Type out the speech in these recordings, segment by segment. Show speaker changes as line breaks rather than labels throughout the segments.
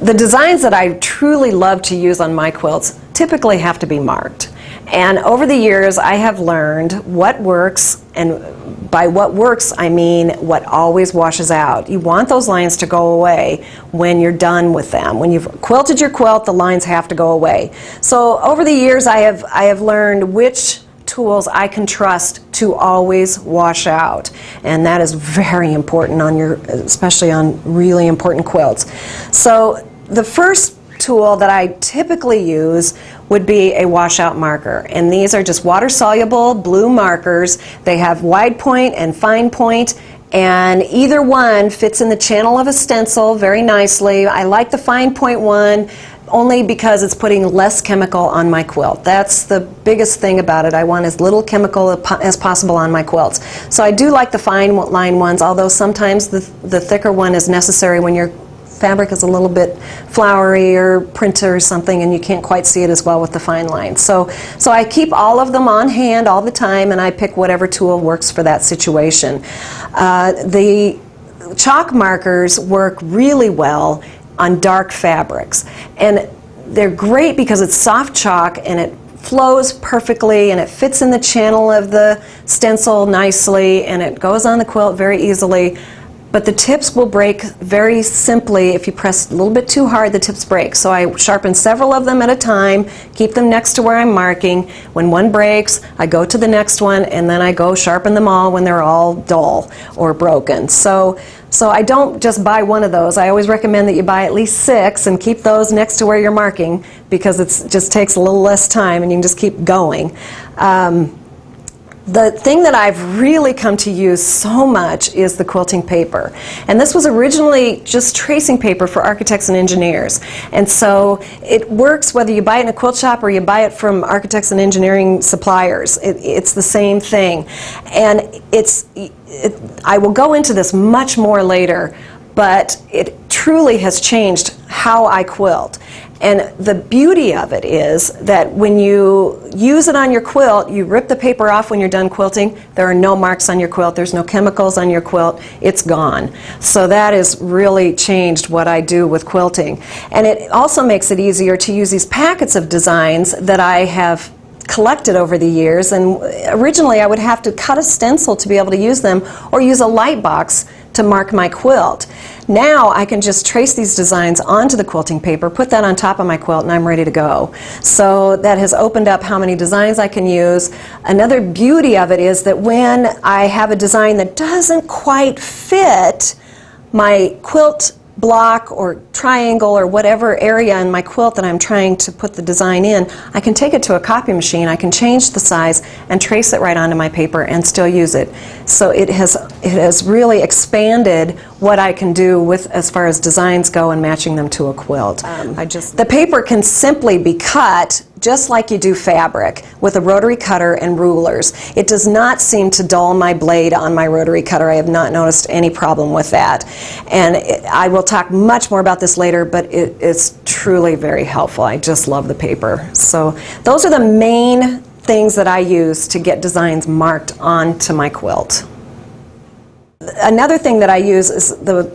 The designs that I truly love to use on my quilts typically have to be marked. And over the years I have learned what works, and by what works I mean what always washes out. You want those lines to go away when you're done with them. When you've quilted your quilt, the lines have to go away. So over the years I have learned which tools I can trust to always wash out, and that is very important on your, especially on really important quilts. So the first tool that I typically use would be a washout marker, and these are just water-soluble blue markers. They have wide point and fine point, and either one fits in the channel of a stencil very nicely. I like the fine point one only because it's putting less chemical on my quilt. That's the biggest thing about it. I want as little chemical as possible on my quilts. So I do like the fine line ones, although sometimes the thicker one is necessary when your fabric is a little bit flowery or printed or something and you can't quite see it as well with the fine lines. So I keep all of them on hand all the time, and I pick whatever tool works for that situation. The chalk markers work really well on dark fabrics, and they're great because it's soft chalk and it flows perfectly and it fits in the channel of the stencil nicely and it goes on the quilt very easily. But the tips will break very simply. If you press a little bit too hard, the tips break. So I sharpen several of them at a time, keep them next to where I'm marking. When one breaks, I go to the next one, and then I go sharpen them all when they're all dull or broken. So I don't just buy one of those. I always recommend that you buy at least 6 and keep those next to where you're marking, because it just takes a little less time and you can just keep going. The thing that I've really come to use so much is the quilting paper. And this was originally just tracing paper for architects and engineers. And so it works whether you buy it in a quilt shop or you buy it from architects and engineering suppliers. It's the same thing. And I will go into this much more later, but it truly has changed how I quilt. And the beauty of it is that when you use it on your quilt, you rip the paper off when you're done quilting. There are no marks on your quilt. There's no chemicals on your quilt. It's gone. So that has really changed what I do with quilting. And it also makes it easier to use these packets of designs that I have collected over the years. And originally I would have to cut a stencil to be able to use them, or use a light box to mark my quilt. Now I can just trace these designs onto the quilting paper, put that on top of my quilt, and I'm ready to go. So that has opened up how many designs I can use. Another beauty of it is that when I have a design that doesn't quite fit my quilt block or triangle or whatever area in my quilt that I'm trying to put the design in, I can take it to a copy machine, I can change the size and trace it right onto my paper and still use it. So it has really expanded what I can do with as far as designs go and matching them to a quilt. The paper can simply be cut just like you do fabric, with a rotary cutter and rulers. It does not seem to dull my blade on my rotary cutter. I have not noticed any problem with that. And I will talk much more about this later, but it is truly very helpful. I just love the paper. So those are the main things that I use to get designs marked onto my quilt. Another thing that I use is the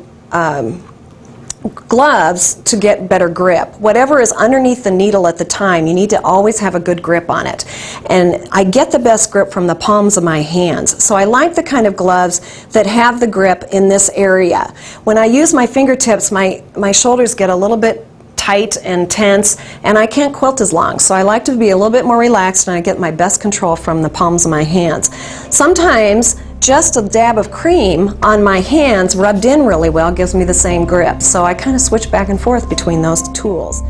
gloves to get better grip. Whatever is underneath the needle at the time, you need to always have a good grip on it. And I get the best grip from the palms of my hands. So I like the kind of gloves that have the grip in this area. When I use my fingertips, my shoulders get a little bit tight and tense, and I can't quilt as long. So I like to be a little bit more relaxed, and I get my best control from the palms of my hands. Sometimes just a dab of cream on my hands rubbed in really well gives me the same grip. So I kind of switch back and forth between those tools.